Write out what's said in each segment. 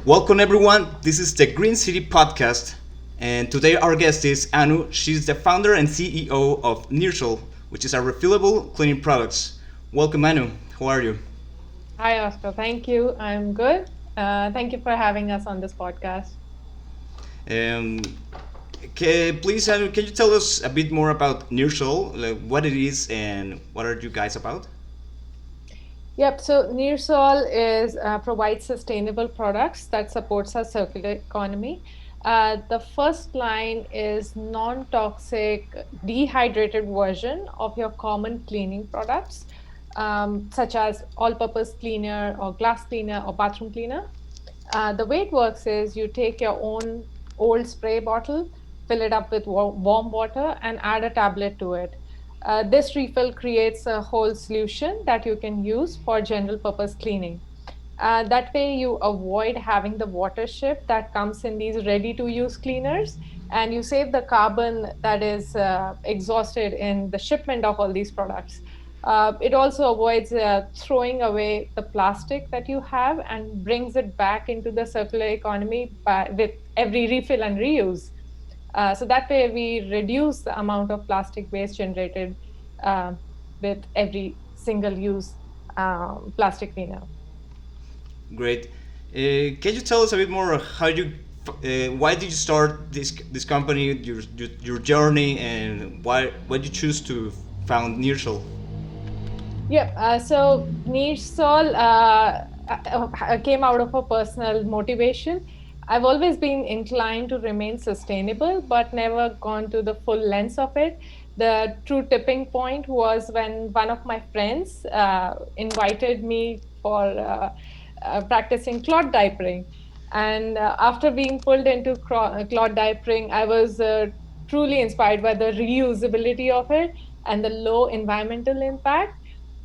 Welcome everyone. This is the Green City podcast, and today our guest is Anu. She's the founder and CEO of NeerSol, which is a refillable cleaning products. Welcome, Anu. How are you? Hi, Oscar. Thank you. I'm good. Thank you for having us on this podcast. Um, please, Anu, can you tell us a bit more about NeerSol, like what it is and what are you guys about? Yep. So NeerSol is provides sustainable products that supports our circular economy. The first line is non-toxic dehydrated version of your common cleaning products, such as all-purpose cleaner or glass cleaner or bathroom cleaner. The way it works is you take your own old spray bottle, fill it up with warm water, and add a tablet to it. This refill creates a whole solution that you can use for general purpose cleaning. That way, you avoid having the water ship that comes in these ready to use cleaners, and you save the carbon that is exhausted in the shipment of all these products. It also avoids throwing away the plastic that you have and brings it back into the circular economy with every refill and reuse. So that way, we reduce the amount of plastic waste generated uh, with every single use plastic cleaner. Great. Can you tell us a bit more why did you start this company, your journey, and why did you choose to found NeerSol? Yeah, so NeerSol came out of a personal motivation. I've always been inclined to remain sustainable, but never gone to the full length of it. The true tipping point was when one of my friends invited me for practicing cloth diapering. And after being pulled into cloth diapering, I was truly inspired by the reusability of it and the low environmental impact.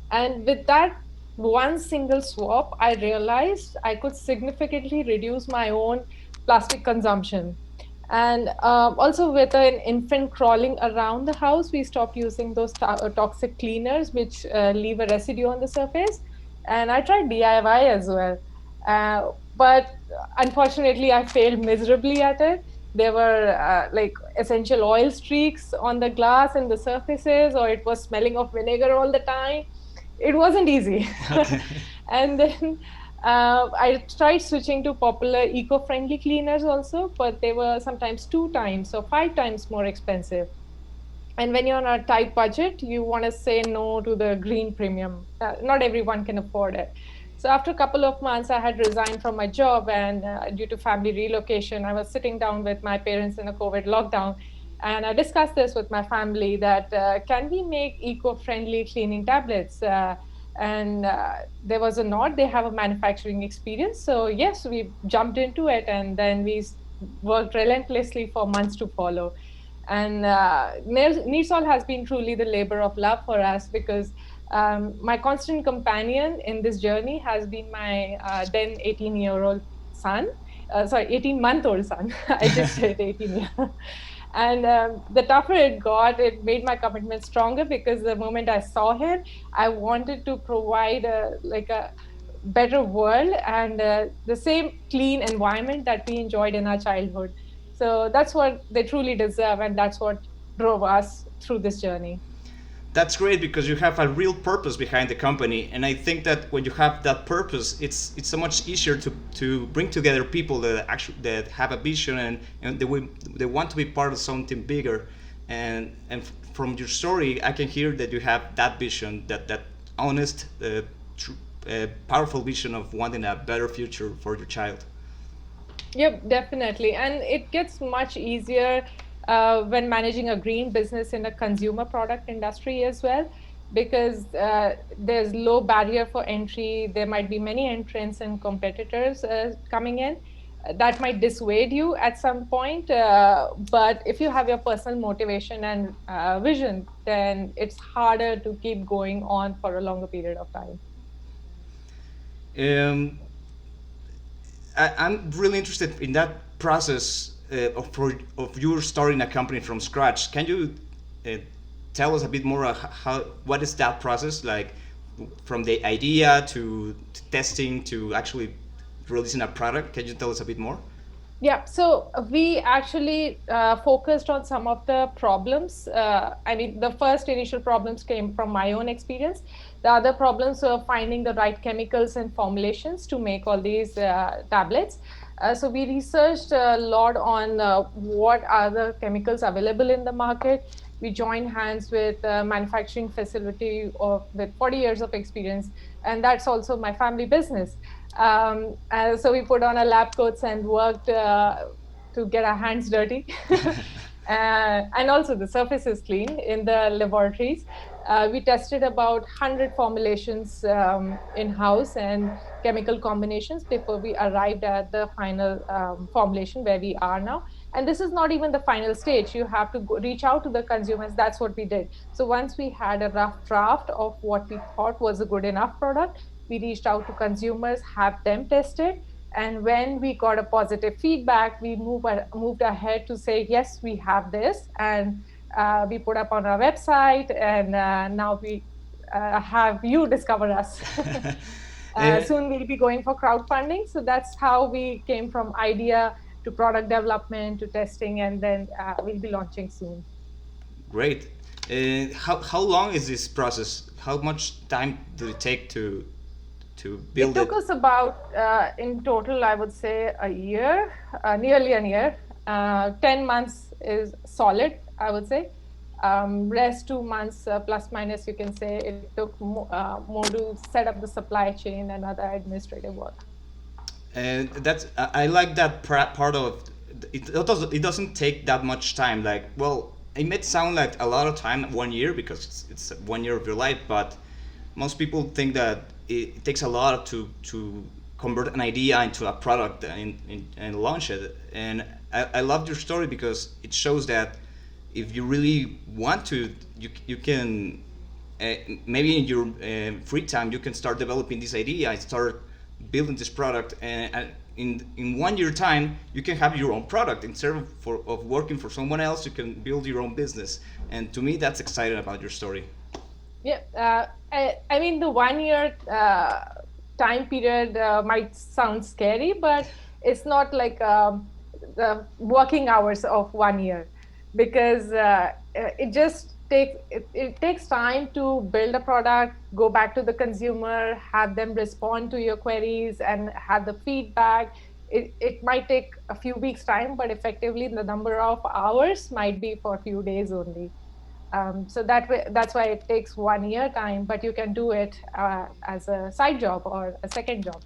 And with that one single swap, I realized I could significantly reduce my own plastic consumption. And also, with an infant crawling around the house, we stopped using those toxic cleaners, which leave a residue on the surface. And I tried DIY as well. But unfortunately, I failed miserably at it. There were like essential oil streaks on the glass and the surfaces, or it was smelling of vinegar all the time. It wasn't easy. Okay. And then I tried switching to popular eco-friendly cleaners also, but they were sometimes 2 times or 5 times more expensive. And when you're on a tight budget, you want to say no to the green premium. Not everyone can afford it. So after a couple of months, I had resigned from my job, and due to family relocation, I was sitting down with my parents in a COVID lockdown, and I discussed this with my family that can we make eco-friendly cleaning tablets? And there was a nod. They have a manufacturing experience, so yes, we jumped into it, and then we worked relentlessly for months to follow. And NeerSol has been truly the labor of love for us because my constant companion in this journey has been my then 18-year-old son. Sorry, 18-month-old son. I just said 18 years. And the tougher it got, it made my commitment stronger because the moment I saw him, I wanted to provide a better world and the same clean environment that we enjoyed in our childhood. So that's what they truly deserve, and that's what drove us through this journey. That's great because you have a real purpose behind the company, and I think that when you have that purpose, it's so much easier to bring together people that actually that have a vision and they want to be part of something bigger, and from your story, I can hear that you have that vision, that honest, powerful vision of wanting a better future for your child. Yep, definitely. And it gets much easier when managing a green business in a consumer product industry as well, because there's low barrier for entry. There might be many entrants and competitors coming in. That might dissuade you at some point. But if you have your personal motivation and vision, then it's harder to keep going on for a longer period of time. Um, I'm really interested in that process of you starting a company from scratch. Can you uh, tell us a bit more how what is that process like, from the idea to testing to actually releasing a product. Can you tell us a bit more? Yeah, so we actually focused on some of the problems. I mean, the first initial problems came from my own experience. The other problems were finding the right chemicals and formulations to make all these tablets. So we researched a lot on what are the chemicals available in the market. We joined hands with a manufacturing facility with 40 years of experience, and that's also my family business. So we put on our lab coats and worked to get our hands dirty. And also the surface is clean in the laboratories. We tested about 100 formulations in-house and chemical combinations before we arrived at the final formulation where we are now. And this is not even the final stage. You have to reach out to the consumers. That's what we did. So once we had a rough draft of what we thought was a good enough product, we reached out to consumers, have them tested. And when we got a positive feedback, we moved ahead to say, yes, we have this. And we put up on our website, and now we have you discover us. Soon we'll be going for crowdfunding. So that's how we came from idea to product development to testing, and then we'll be launching soon. Great. How long is this process? How much time did it take to It build it? took us about, in total, I would say a year, nearly a year. 10 months is solid, I would say. Rest 2 months, plus minus, you can say it took more to set up the supply chain and other administrative work. And that's I like that part of it. It doesn't take that much time. Like, well, it may sound like a lot of time, 1 year, because it's 1 year of your life, but most people think that it takes a lot to convert an idea into a product and launch it. And I love your story because it shows that if you really want to, you can maybe in your free time you can start developing this idea and start building this product, and in 1 year time you can have your own product instead of working for someone else. You can build your own business, and to me that's exciting about your story. Yeah, I mean, the 1 year time period might sound scary, but it's not like the working hours of 1 year, because it just it takes time to build a product, go back to the consumer, have them respond to your queries, and have the feedback. It might take a few weeks time, but effectively the number of hours might be for a few days only. So that's why it takes 1 year time, but you can do it as a side job or a second job.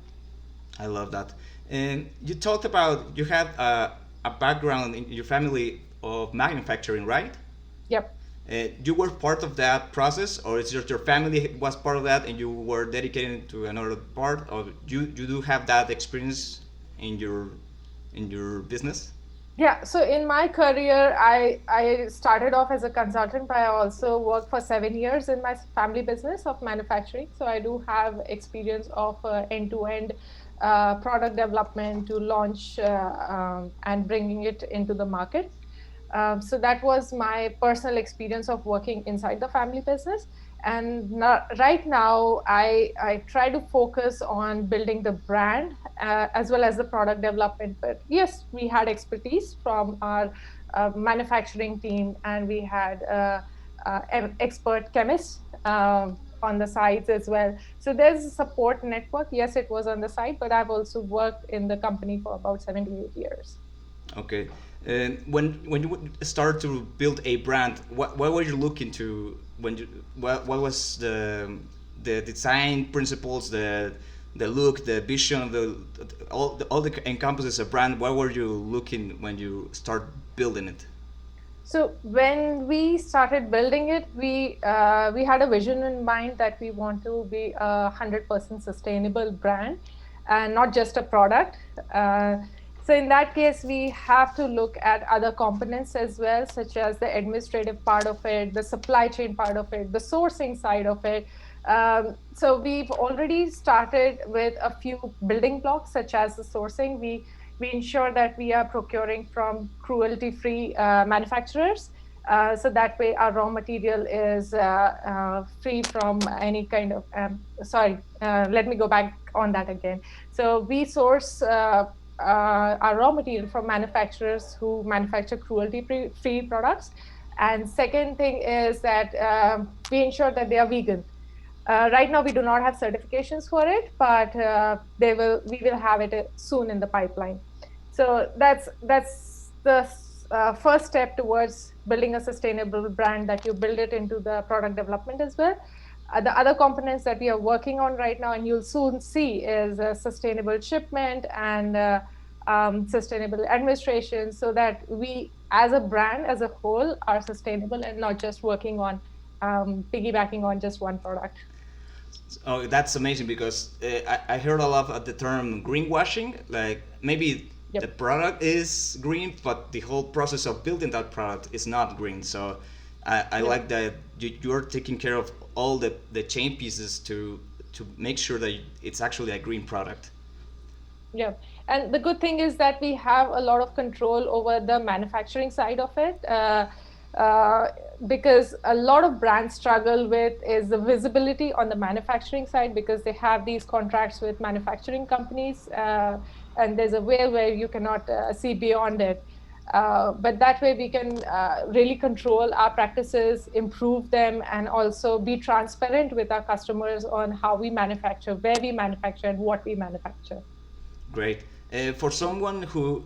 I love that. And you talked about you had a background in your family of manufacturing, right? Yep. You were part of that process, or it's just your family was part of that, and you were dedicated to another part, or you do have that experience in your business? Yeah, so in my career, I started off as a consultant, but I also worked for 7 years in my family business of manufacturing. So I do have experience of end-to-end product development to launch and bringing it into the market. So that was my personal experience of working inside the family business. And right now, I try to focus on building the brand as well as the product development. But yes, we had expertise from our manufacturing team, and we had expert chemists on the sides as well. So there's a support network. Yes, it was on the side, but I've also worked in the company for about 7 to 8 years. Okay. And when you would start to build a brand, what were you looking to when you what was the design principles, the look, the vision, all the encompasses a brand? What were you looking when you start building it? So when we started building it, we had a vision in mind that we want to be 100% sustainable brand and not just a product. So in that case, we have to look at other components as well, such as the administrative part of it, the supply chain part of it, the sourcing side of it. So we've already started with a few building blocks, such as the sourcing. We ensure that we are procuring from cruelty-free manufacturers. So that way our raw material is free from any kind of, let me go back. on that again. So we source our raw material from manufacturers who manufacture cruelty-free products. And second thing is that we ensure that they are vegan. Right now, we do not have certifications for it, but we will have it soon in the pipeline. So that's the first step towards building a sustainable brand, that you build it into the product development as well. The other components that we are working on right now, and you'll soon see, is sustainable shipment and sustainable administration, so that we, as a brand as a whole, are sustainable and not just working on piggybacking on just one product. Oh, that's amazing because I heard a lot of the term greenwashing. Like maybe the Yep. product is green, but the whole process of building that product is not green. So I Yep. like that you're taking care of all the chain pieces to make sure that it's actually a green product. Yeah. And the good thing is that we have a lot of control over the manufacturing side of it. Uh, because a lot of brands struggle with is the visibility on the manufacturing side, because they have these contracts with manufacturing companies, and there's a way where you cannot see beyond it. But that way we can really control our practices, improve them, and also be transparent with our customers on how we manufacture, where we manufacture, and what we manufacture. Great. For someone who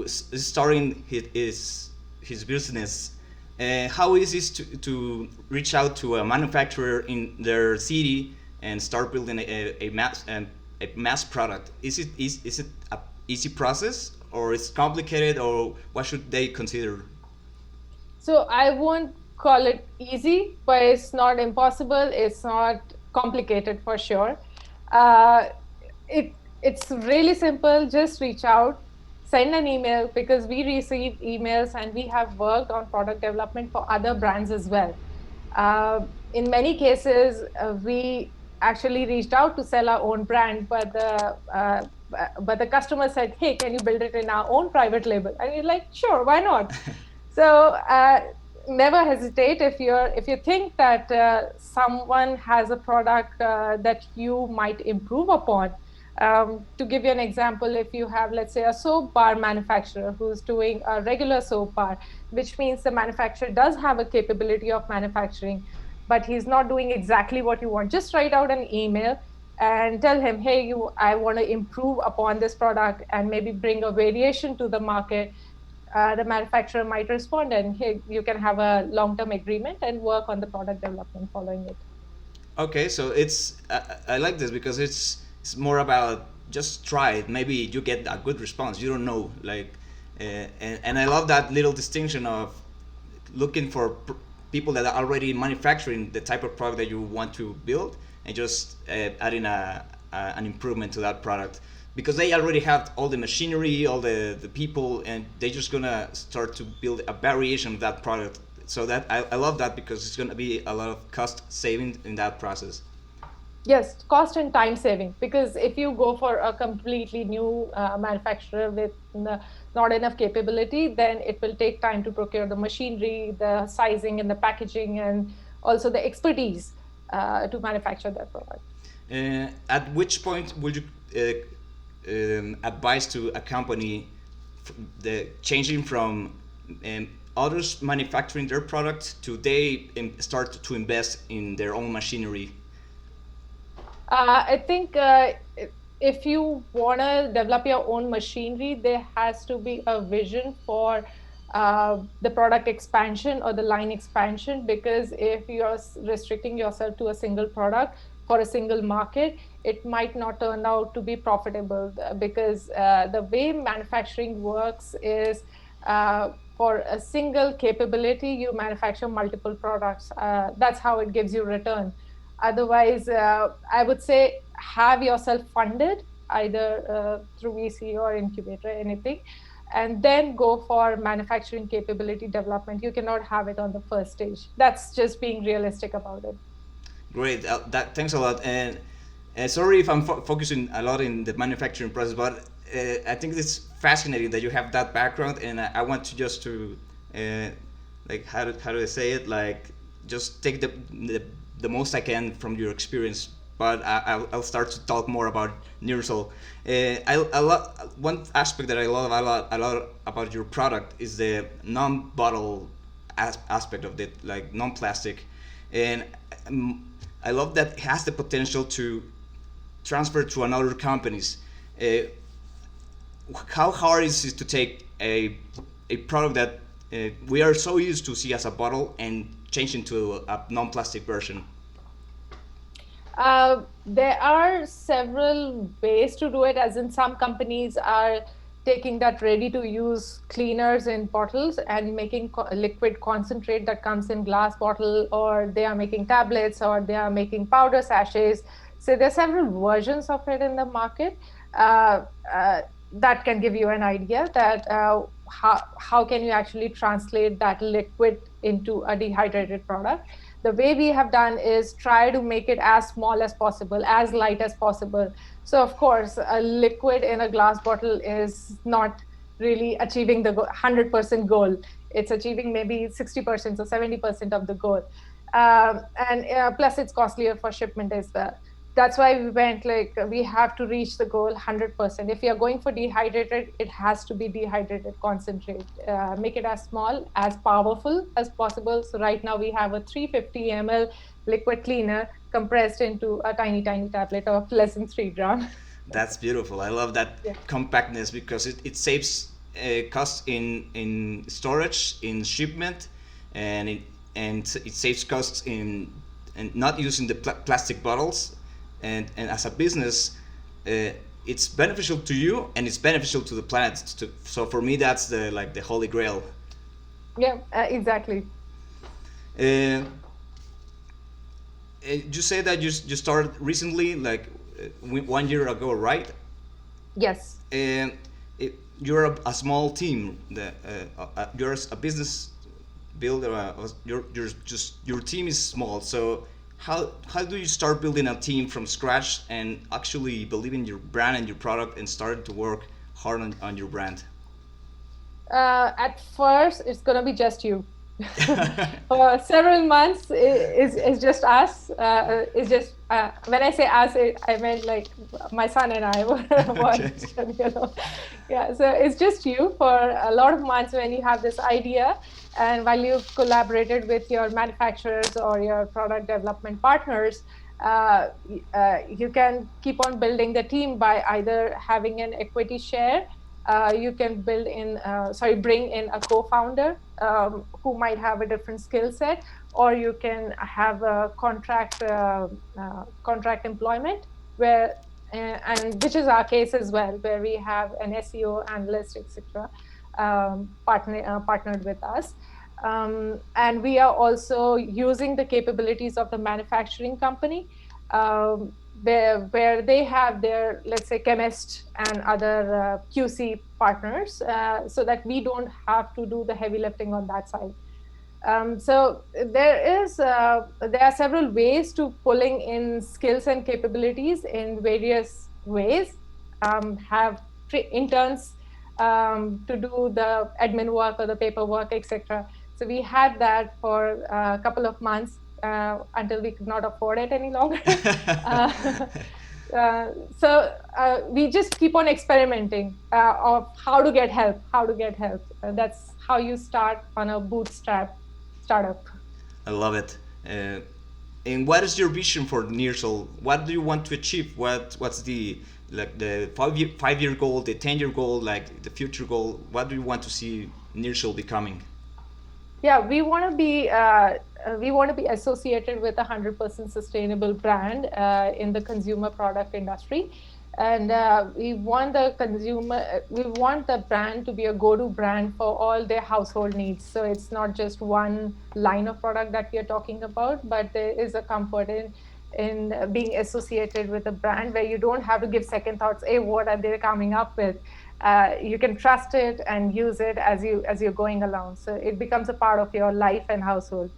is starting his business, how easy is to reach out to a manufacturer in their city and start building a mass product? Is it a easy process, or it's complicated, or what should they consider? So I won't call it easy, but it's not impossible. It's not complicated for sure. Uh, it's really simple. Just reach out, send an email, because we receive emails and we have worked on product development for other brands as well. Uh, in many cases, we actually reached out to sell our own brand, but the customer said, "Hey, can you build it in our own private label?" And you're like, "Sure, why not?" So never hesitate if you think that someone has a product that you might improve upon. To give you an example, if you have, let's say, a soap bar manufacturer who's doing a regular soap bar, which means the manufacturer does have a capability of manufacturing, but he's not doing exactly what you want, just write out an email and tell him, "Hey, I want to improve upon this product and maybe bring a variation to the market." The manufacturer might respond, and hey, you can have a long-term agreement and work on the product development following it. Okay, so I like this because it's more about just try it. Maybe you get a good response. You don't know, like, and I love that little distinction of looking for people that are already manufacturing the type of product that you want to build, and just adding an improvement to that product, because they already have all the machinery, all the people, and they're just gonna start to build a variation of that product. So that I love that because it's gonna be a lot of cost saving in that process. Yes, cost and time saving. Because if you go for a completely new manufacturer with not enough capability, then it will take time to procure the machinery, the sizing, and the packaging, and also the expertise to manufacture that product. At which point would you advise to a company the changing from others manufacturing their product to they start to invest in their own machinery? I think if you want to develop your own machinery, there has to be a vision for the product expansion or the line expansion. Because if you're restricting yourself to a single product for a single market, it might not turn out to be profitable, because the way manufacturing works is for a single capability, you manufacture multiple products. That's how it gives you return. Otherwise, I would say have yourself funded either through VC or incubator, anything, and then go for manufacturing capability development. You cannot have it on the first stage. That's just being realistic about it. Great. That thanks a lot. And sorry if I'm focusing a lot in the manufacturing process, but I think it's fascinating that you have that background, and I want to just to uh, like how do I say it? Like just take the most I can from your experience but I'll start to talk more about NeerSol. One aspect that I love a lot about your product is the non-bottle aspect of it, like non-plastic, and I love that it has the potential to transfer to another companies. Uh, how hard is it to take a product that we are so used to see as a bottle and change into a non-plastic version? There are several ways to do it, as in some companies are taking that ready to use cleaners in bottles and making liquid concentrate that comes in glass bottle, or they are making tablets, or they are making powder sachets. So there are several versions of it in the market. Uh, that can give you an idea that how can you actually translate that liquid into a dehydrated product. The way we have done is try to make it as small as possible, as light as possible. So of course, a liquid in a glass bottle is not really achieving the 100% goal. It's achieving maybe 60% or 70% of the goal. And plus it's costlier for shipment as well. That's why we went like we have to reach the goal 100%. If you're going for dehydrated, it has to be dehydrated concentrate. Make it as small, as powerful as possible. So right now we have a 350 ml liquid cleaner compressed into a tiny, tiny tablet of less than 3 gram. That's beautiful. I love that Yeah. compactness because it saves costs in storage, in shipment, and it saves costs in not using the plastic bottles. And as a business, it's beneficial to you and it's beneficial to the planet. So for me, that's the holy grail. Yeah, exactly. Uh, you say that you started recently, like 1 year ago, right? Yes. And you're a small team. You're a business builder. Your team is small. So how do you start building a team from scratch and actually believe in your brand and your product and started to work hard on your brand? At first, it's going to be just you. For several months, is just us. It's just when I say us, I meant like my son and I were Okay. one. Yeah. So it's just you for a lot of months when you have this idea, and while you've collaborated with your manufacturers or your product development partners. You can keep on building the team by either having an equity share. You can bring in a co-founder who might have a different skill set, or you can have a contract employment where, and which is our case as well, where we have an SEO analyst, etc., partnered with us. And we are also using the capabilities of the manufacturing company, where they have their, let's say, chemist and other QC partners, so that we don't have to do the heavy lifting on that side. So there are several ways to pulling in skills and capabilities in various ways. Have interns to do the admin work or the paperwork, etc. So we had that for a couple of months until we could not afford it any longer. uh, we just keep on experimenting of how to get help, that's how you start on a bootstrap startup. I love it. And what is your vision for NeerSol? What do you want to achieve? What's the 5 year goal, the 10 year goal, like the future goal? What do you want to see NeerSol becoming? Yeah, we want to be associated with 100% sustainable brand in the consumer product industry, and we want the brand to be a go-to brand for all their household needs. So it's not just one line of product that we are talking about, but there is a comfort in being associated with a brand where you don't have to give second thoughts. Hey, what are they coming up with? You can trust it and use it as you're going along. So it becomes a part of your life and household.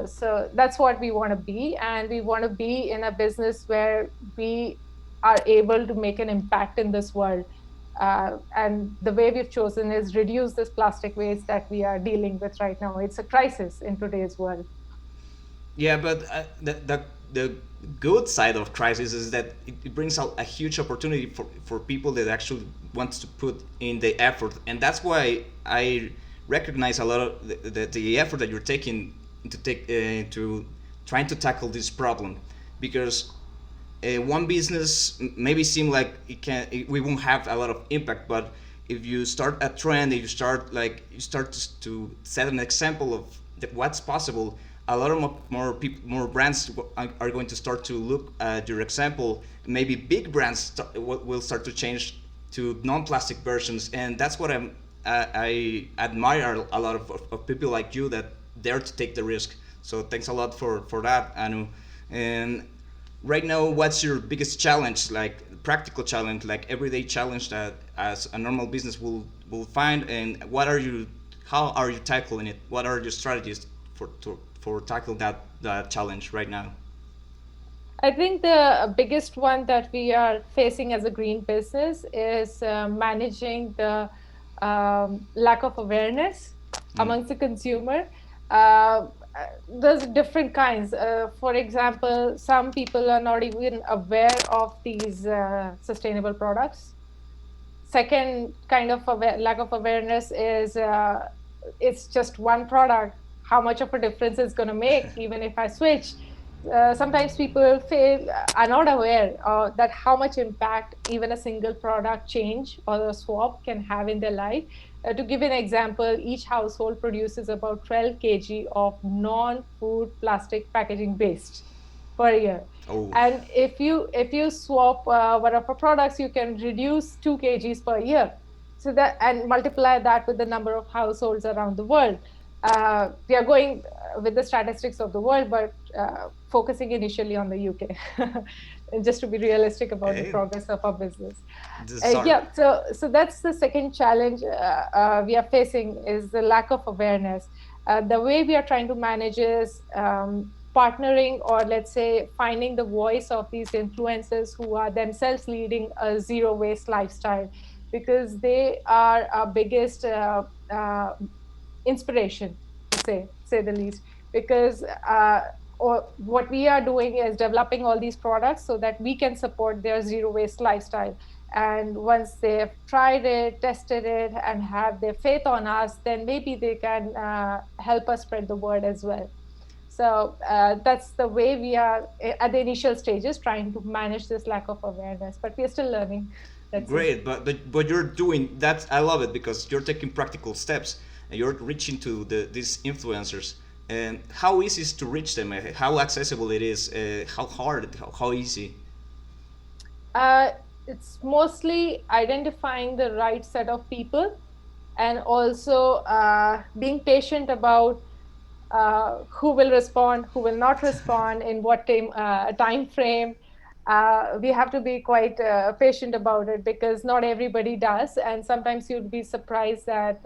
So that's what we want to be, and we want to be in a business where we are able to make an impact in this world. And the way we've chosen is reduce this plastic waste that we are dealing with right now. It's a crisis in today's world. Yeah, but the good side of crisis is that it brings out a huge opportunity for people that actually wants to put in the effort, and that's why I recognize a lot of the effort that you're taking to trying to tackle this problem, because one business maybe seem like we won't have a lot of impact, but if you start a trend, if you start to set an example of what's possible, a lot of more people, more brands are going to start to look at your example. Maybe big brands will start to change to non-plastic versions, and that's what I admire a lot of people like you that dare to take the risk. So thanks a lot for that, Anu. And right now, what's your biggest challenge, like practical challenge, like everyday challenge that as a normal business will find, and how are you tackling it? What are your strategies for tackle that challenge right now? I think the biggest one that we are facing as a green business is managing the lack of awareness Mm. amongst the consumer. Uh, there's different kinds. For example, some people are not even aware of these sustainable products. Second kind of lack of awareness is it's just one product. How much of a difference it's going to make, even if I switch? Sometimes people are not aware that how much impact even a single product change or a swap can have in their life. To give an example, each household produces about 12 kg of non-food plastic packaging waste per year. Oh, And if you swap one of our products, you can reduce 2 kgs per year. So that, and multiply that with the number of households around the world. We are going with the statistics of the world, but focusing initially on the UK, and just to be realistic about the hey, progress of our business. this is start. Yeah, so that's the second challenge we are facing, is the lack of awareness. The way we are trying to manage is partnering, or let's say finding the voice of these influencers who are themselves leading a zero waste lifestyle, because they are our biggest inspiration, to say the least. Because or what we are doing is developing all these products so that we can support their zero waste lifestyle. And once they've tried it, tested it, and have their faith on us, then maybe they can help us spread the word as well. So that's the way we are at the initial stages, trying to manage this lack of awareness, but we are still learning. Let's see. Great, but you're doing that. I love it because you're taking practical steps and you're reaching to these influencers. And how easy is to reach them? How accessible it is? How hard? How easy? Uh, it's mostly identifying the right set of people, and also being patient about who will respond, who will not respond, in what time frame. We have to be quite patient about it, because not everybody does, and sometimes you'd be surprised that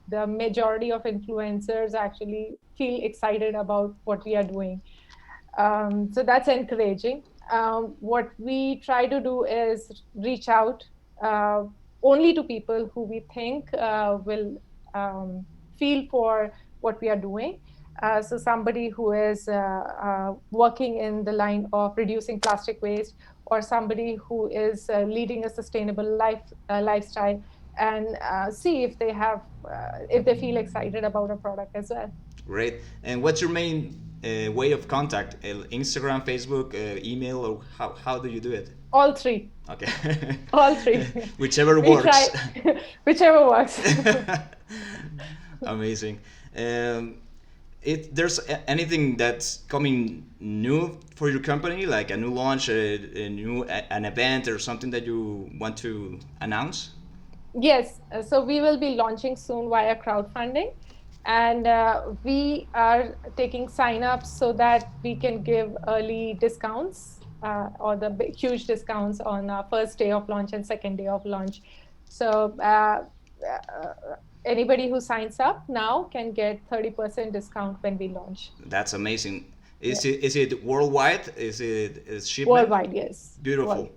the majority of influencers actually feel excited about what we are doing. So that's encouraging. What we try to do is reach out uh, only to people who we think will feel for what we are doing. So somebody who is working in the line of reducing plastic waste, or somebody who is leading a sustainable lifestyle, and see if they feel excited about a product as well. Great. And what's your main way of contact? Instagram, Facebook, email, or how do you do it? All three. Okay. All three. Whichever We works. try whichever works. Amazing. There's anything that's coming new for your company, like a new launch, an event, or something that you want to announce? Yes, so we will be launching soon via crowdfunding, and we are taking signups so that we can give early discounts, or the huge discounts on our first day of launch and second day of launch. So anybody who signs up now can get 30% discount when we launch. That's amazing. Yeah. Is it worldwide? Is shipment? Worldwide, yes. Beautiful. World.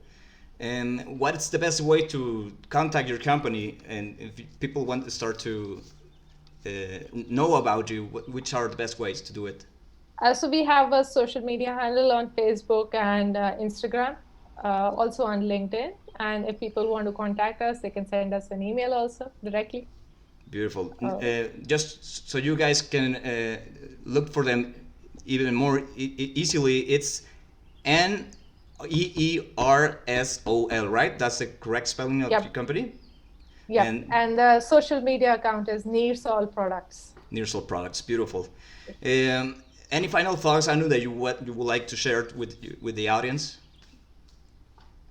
And what's the best way to contact your company? And if people want to start to know about you, which are the best ways to do it? So we have a social media handle on Facebook and Instagram, also on LinkedIn. And if people want to contact us, they can send us an email also directly. Beautiful. Uh, Just so you guys can look for them even more easily, it's NeerSol, right? That's the correct spelling of your yep, company. yep. And And the social media account is NeerSol Products. NeerSol products, beautiful. Um, any final thoughts, Anu, that you would like to share with the audience?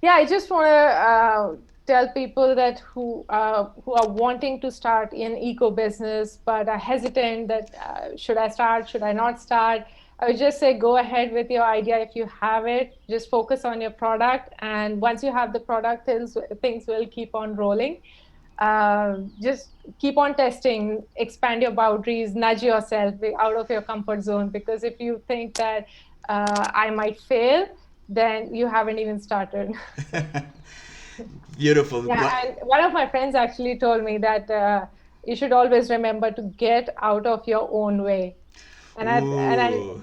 Yeah, I just want to tell people that who are wanting to start in eco business but are hesitant that should I start, should I not start? I would just say go ahead with your idea if you have it. Just focus on your product, and once you have the product, things will keep on rolling. Just keep on testing, expand your boundaries, nudge yourself out of your comfort zone. Because if you think that I might fail, then you haven't even started. Beautiful. Yeah, and one of my friends actually told me that you should always remember to get out of your own way. And I Ooh,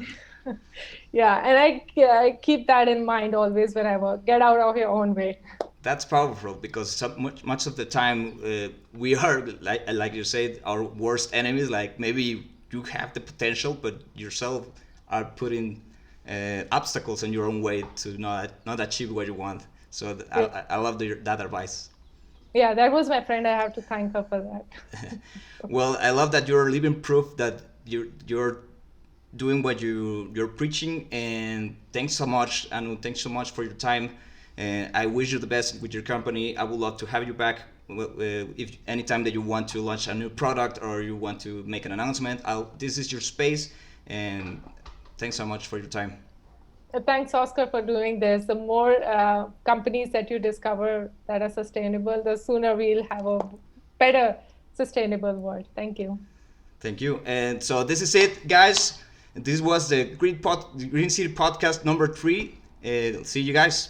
yeah, and I keep that in mind always when I work. Get out of your own way. that's powerful because much of the time we are like you said our worst enemies. Like maybe you have the potential, but yourself are putting obstacles in your own way to not achieve what you want. So Yeah, I love that advice. yeah, that was my friend. I have to thank her for that. Well, I love that you're living proof that you're doing what you're preaching, and thanks so much, and thanks so much for your time. And I wish you the best with your company. I would love to have you back if anytime that you want to launch a new product or you want to make an announcement. This is your space, and thanks so much for your time. Thanks, Oscar, for doing this. The more companies that you discover that are sustainable, the sooner we'll have a better sustainable world. Thank you. Thank you. And so this is it, guys. This was the Green City podcast number 3. See you guys.